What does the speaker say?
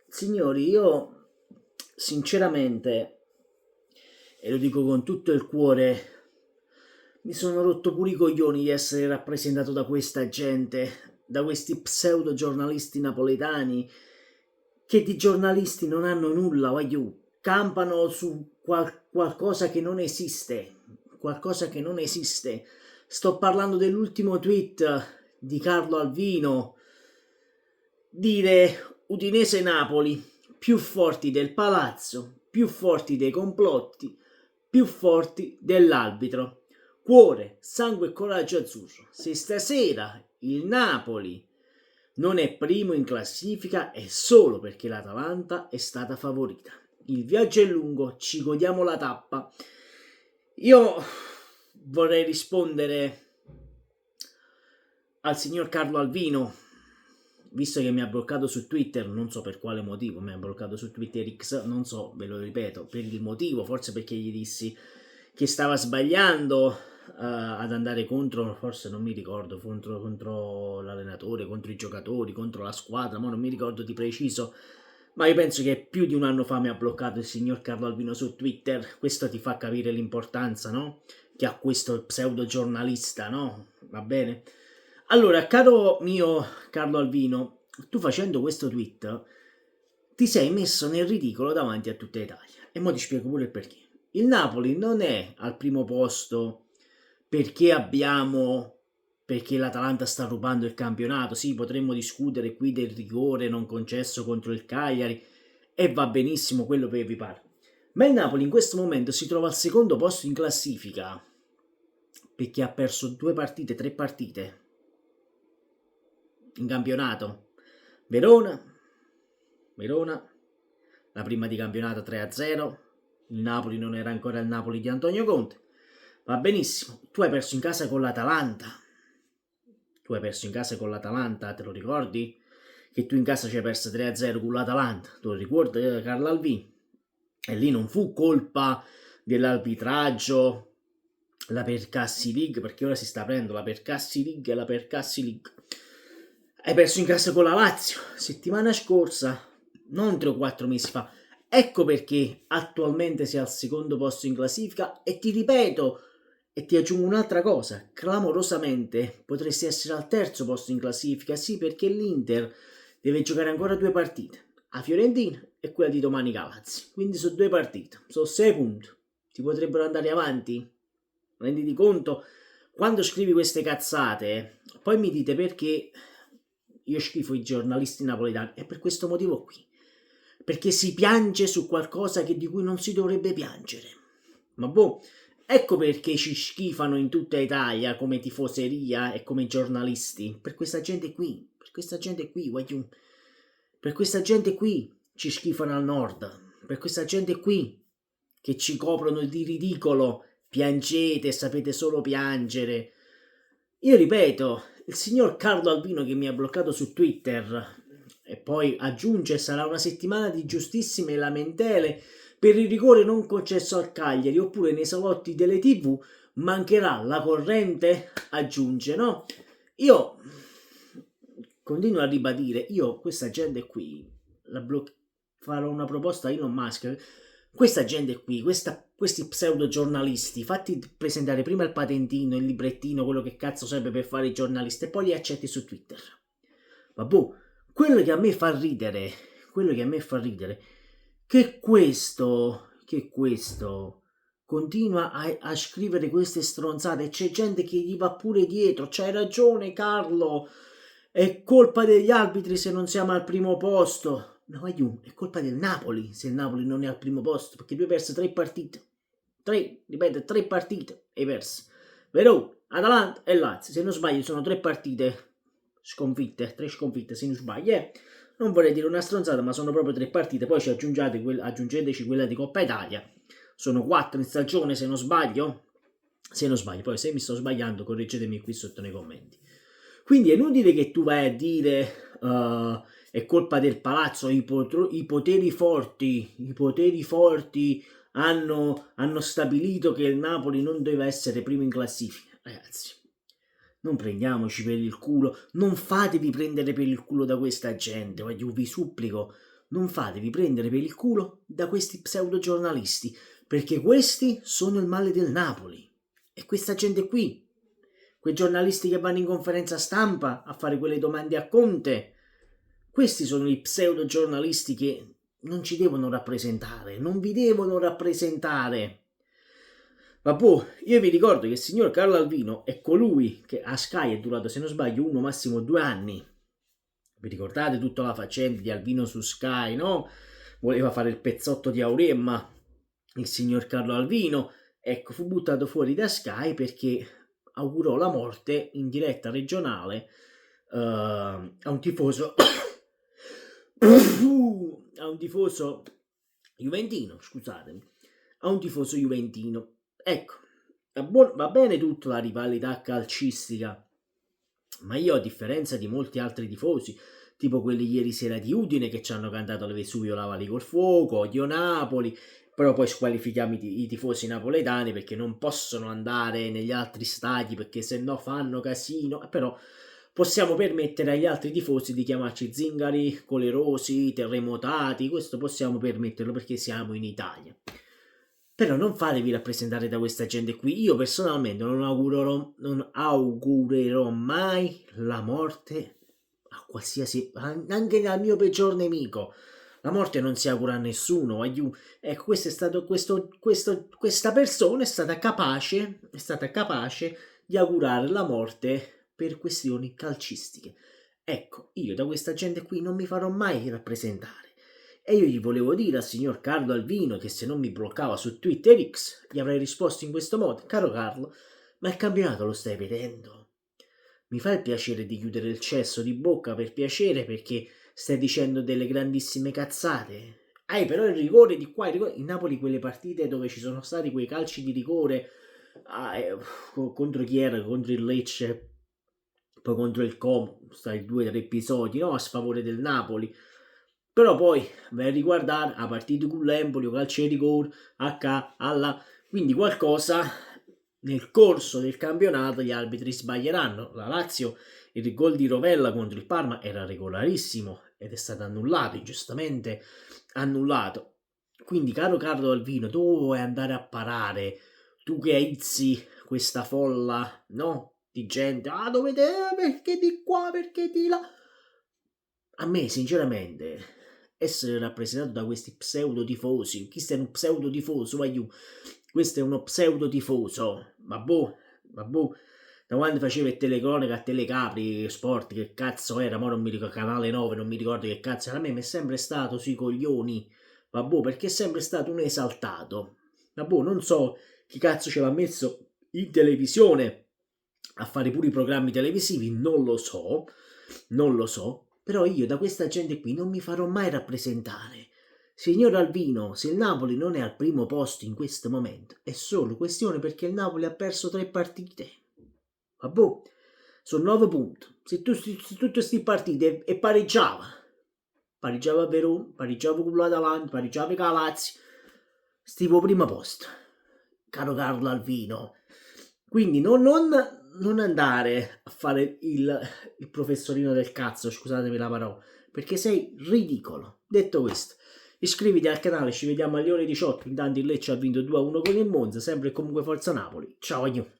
Signori, io sinceramente, e lo dico con tutto il cuore, mi sono rotto pure i coglioni di essere rappresentato da questa gente, da questi pseudo giornalisti napoletani che di giornalisti non hanno nulla, voglio, campano su qualcosa che non esiste, qualcosa che non esiste. Sto parlando dell'ultimo tweet di Carlo Alvino, dire Udinese-Napoli, più forti del palazzo, più forti dei complotti, più forti dell'arbitro. Cuore, sangue e coraggio azzurro. Se stasera il Napoli non è primo in classifica è solo perché l'Atalanta è stata favorita. Il viaggio è lungo, ci godiamo la tappa. Io vorrei rispondere al signor Carlo Alvino, visto che mi ha bloccato su Twitter, non so per quale motivo mi ha bloccato su Twitter X, non so, ve lo ripeto, per il motivo, forse perché gli dissi che stava sbagliando ad andare contro, forse non mi ricordo, contro l'allenatore, contro i giocatori, contro la squadra, ma non mi ricordo di preciso, ma io penso che più di un anno fa mi ha bloccato il signor Carlo Alvino su Twitter. Questo ti fa capire l'importanza, no? Che ha questo pseudo giornalista, no? Va bene? Allora, caro mio Carlo Alvino, tu facendo questo tweet ti sei messo nel ridicolo davanti a tutta Italia. E mo ti spiego pure il perché. Il Napoli non è al primo posto perché l'Atalanta sta rubando il campionato. Sì, potremmo discutere qui del rigore non concesso contro il Cagliari e va benissimo quello che vi pare. Ma il Napoli in questo momento si trova al secondo posto in classifica perché ha perso 3 partite in campionato. Verona, la prima di campionato 3-0, il Napoli non era ancora il Napoli di Antonio Conte, va benissimo, tu hai perso in casa con l'Atalanta, te lo ricordi? Che tu in casa ci hai perso 3-0 con l'Atalanta, te lo ricordi Carlo Alvini? E lì non fu colpa dell'arbitraggio, la Percassi League, perché ora si sta aprendo la Percassi League e la Percassi League. Hai perso in casa con la Lazio settimana scorsa, non 3 o 4 mesi fa. Ecco perché attualmente sei al secondo posto in classifica e ti ripeto e ti aggiungo un'altra cosa, clamorosamente potresti essere al terzo posto in classifica, sì, perché l'Inter deve giocare ancora 2 partite, a Fiorentina e quella di domani Calazzi, quindi sono 2 partite, sono 6 punti, ti potrebbero andare avanti? Renditi conto? Quando scrivi queste cazzate, poi mi dite perché io schifo i giornalisti napoletani, è per questo motivo qui, perché si piange su qualcosa di cui non si dovrebbe piangere. Ma boh, ecco perché ci schifano in tutta Italia come tifoseria e come giornalisti, per questa gente qui, voglio, per questa gente qui ci schifano al nord, per questa gente qui che ci coprono di ridicolo, piangete, sapete solo piangere. Io ripeto, il signor Carlo Alvino che mi ha bloccato su Twitter e poi aggiunge sarà una settimana di giustissime lamentele per il rigore non concesso al Cagliari oppure nei salotti delle TV mancherà la corrente, aggiunge, no? Io continuo a ribadire, io questa gente qui farò una proposta a Elon Musk, questa gente qui, questi pseudo giornalisti, fatti presentare prima il patentino, il librettino, quello che cazzo serve per fare i giornalisti e poi li accetti su Twitter. Vabbè, quello che a me fa ridere, che questo continua a scrivere queste stronzate e c'è gente che gli va pure dietro. C'hai ragione Carlo, è colpa degli arbitri se non siamo al primo posto. No, aiù, è colpa del Napoli se il Napoli non è al primo posto, perché tu hai perso 3 partite. 3 partite hai perso. Vero? Atalanta e Lazio, se non sbaglio sono 3 partite sconfitte, 3 sconfitte se non sbaglio, non vorrei dire una stronzata, ma sono proprio 3 partite, poi ci aggiungeteci quella di Coppa Italia, sono 4 in stagione se non sbaglio, poi se mi sto sbagliando correggetemi qui sotto nei commenti. Quindi è inutile che tu vai a dire è colpa del palazzo, i poteri forti hanno stabilito che il Napoli non deve essere primo in classifica. Ragazzi, non prendiamoci per il culo, non fatevi prendere per il culo da questa gente, vi supplico, non fatevi prendere per il culo da questi pseudogiornalisti, perché questi sono il male del Napoli. E questa gente qui, quei giornalisti che vanno in conferenza stampa a fare quelle domande a Conte, questi sono i pseudogiornalisti che non ci devono rappresentare, non vi devono rappresentare. Vabbè, io vi ricordo che il signor Carlo Alvino è colui che a Sky è durato, se non sbaglio, 1 massimo 2 anni. Vi ricordate tutta la faccenda di Alvino su Sky, no? Voleva fare il pezzotto di Auremma, il signor Carlo Alvino. Ecco, fu buttato fuori da Sky perché augurò la morte in diretta regionale a un tifoso a un tifoso juventino, scusatemi, a un tifoso juventino. Ecco, va bene tutta la rivalità calcistica, ma io, a differenza di molti altri tifosi, tipo quelli ieri sera di Udine che ci hanno cantato le Vesuvio lavali col fuoco, odio Napoli, però poi squalifichiamo i tifosi napoletani perché non possono andare negli altri stadi perché se no fanno casino, però possiamo permettere agli altri tifosi di chiamarci zingari, colerosi, terremotati, questo possiamo permetterlo perché siamo in Italia. Però non fatevi rappresentare da questa gente qui. Io personalmente non augurerò mai la morte a qualsiasi, anche al mio peggior nemico. La morte non si augura a nessuno. Ecco, questa persona è stata capace di augurare la morte per questioni calcistiche. Ecco, io da questa gente qui non mi farò mai rappresentare. E io gli volevo dire al signor Carlo Alvino che se non mi bloccava su Twitter X gli avrei risposto in questo modo: caro Carlo, ma il campionato lo stai vedendo? Mi fa il piacere di chiudere il cesso di bocca, per piacere, perché stai dicendo delle grandissime cazzate. Però il rigore di qua, il rigore... in Napoli quelle partite dove ci sono stati quei calci di rigore contro chi era? Contro il Lecce, poi contro il Como, stati 2 o 3 episodi, no? A sfavore del Napoli. Però poi vai a riguardare a partita con l'Empoli o calcio di rigore, quindi qualcosa nel corso del campionato gli arbitri sbaglieranno. La Lazio, il gol di Rovella contro il Parma era regolarissimo ed è stato annullato, ingiustamente annullato. Quindi, caro Carlo Alvino, tu vuoi andare a parare, tu che aizzi questa folla, no? Di gente, dovete, perché di qua, perché di là. A me, sinceramente, essere rappresentato da questi pseudo tifosi, chi sta in un pseudo tifoso, questo è uno pseudo tifoso, vabbè, da quando faceva il telecronaca a Telecapri Sport, che cazzo era, ma non mi ricordo, Canale 9, non mi ricordo che cazzo era, a me mi è sempre stato sui coglioni, vabbè, perché è sempre stato un esaltato, vabbè, non so chi cazzo ce l'ha messo in televisione a fare pure i programmi televisivi, non lo so, però io da questa gente qui non mi farò mai rappresentare. Signor Alvino, se il Napoli non è al primo posto in questo momento, è solo questione perché il Napoli ha perso 3 partite. Vabbè, sono 9 punti. Se tutte queste partite e pareggiava a Verona, pareggiava con l'Atalanta, pareggiava con la Lazio, stivo primo posto, caro Carlo Alvino. Quindi non andare a fare il professorino del cazzo, scusatemi la parola, perché sei ridicolo. Detto questo, iscriviti al canale, ci vediamo alle ore 18. Intanto il Lecce ha vinto 2-1 con il Monza, sempre e comunque forza Napoli. Ciao agno.